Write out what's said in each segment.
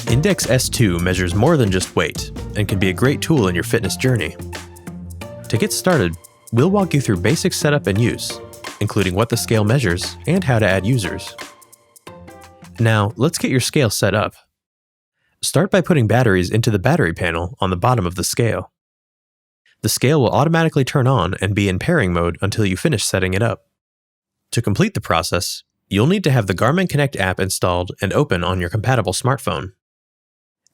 Index S2 measures more than just weight and can be a great tool in your fitness journey. To get started, we'll walk you through basic setup and use, including what the scale measures and how to add users. Now, let's get your scale set up. Start by putting batteries into the battery panel on the bottom of the scale. The scale will automatically turn on and be in pairing mode until you finish setting it up. To complete the process, you'll need to have the Garmin Connect app installed and open on your compatible smartphone.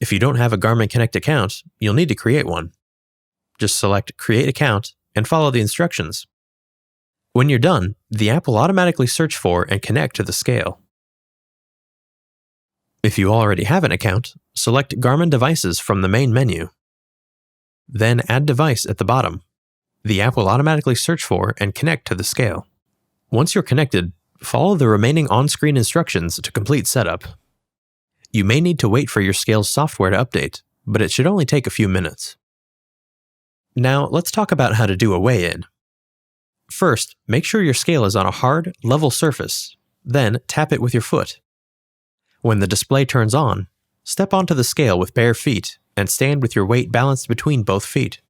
If you don't have a Garmin Connect account, you'll need to create one. Just select Create Account and follow the instructions. When you're done, the app will automatically search for and connect to the scale. If you already have an account, select Garmin Devices from the main menu. Then Add Device at the bottom. The app will automatically search for and connect to the scale. Once you're connected, follow the remaining on-screen instructions to complete setup. You may need to wait for your scale's software to update, but it should only take a few minutes. Now, let's talk about how to do a weigh-in. First, make sure your scale is on a hard, level surface, then tap it with your foot. When the display turns on, step onto the scale with bare feet and stand with your weight balanced between both feet.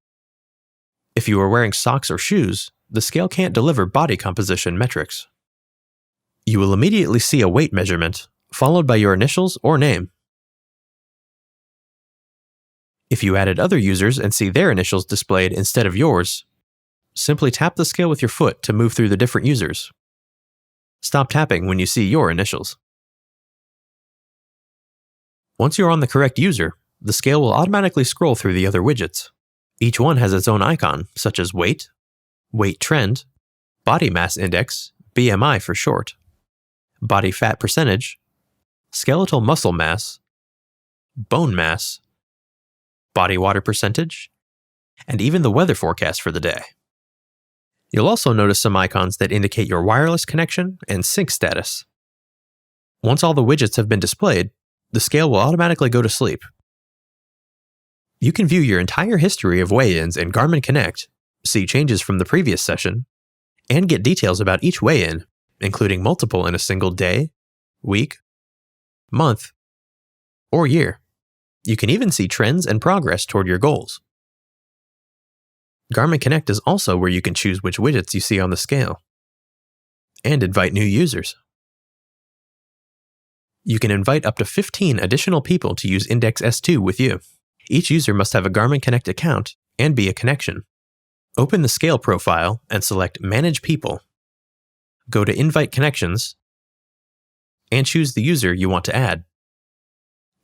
If you are wearing socks or shoes, the scale can't deliver body composition metrics. You will immediately see a weight measurement, followed by your initials or name. If you added other users and see their initials displayed instead of yours, simply tap the scale with your foot to move through the different users. Stop tapping when you see your initials. Once you're on the correct user, the scale will automatically scroll through the other widgets. Each one has its own icon, such as weight, weight trend, body mass index, BMI for short, body fat percentage, skeletal muscle mass, bone mass, body water percentage, and even the weather forecast for the day. You'll also notice some icons that indicate your wireless connection and sync status. Once all the widgets have been displayed, the scale will automatically go to sleep. You can view your entire history of weigh-ins in Garmin Connect, see changes from the previous session, and get details about each weigh-in, including multiple in a single day, week, month, or year. You can even see trends and progress toward your goals. Garmin Connect is also where you can choose which widgets you see on the scale, and invite new users. You can invite up to 15 additional people to use Index S2 with you. Each user must have a Garmin Connect account and be a connection. Open the scale profile and select Manage People. Go to Invite Connections and choose the user you want to add.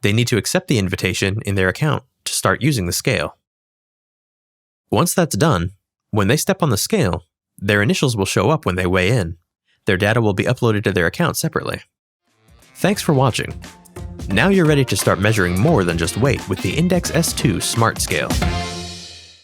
They need to accept the invitation in their account to start using the scale. Once that's done, when they step on the scale, their initials will show up when they weigh in. Their data will be uploaded to their account separately. Thanks for watching. Now you're ready to start measuring more than just weight with the Index S2 Smart Scale.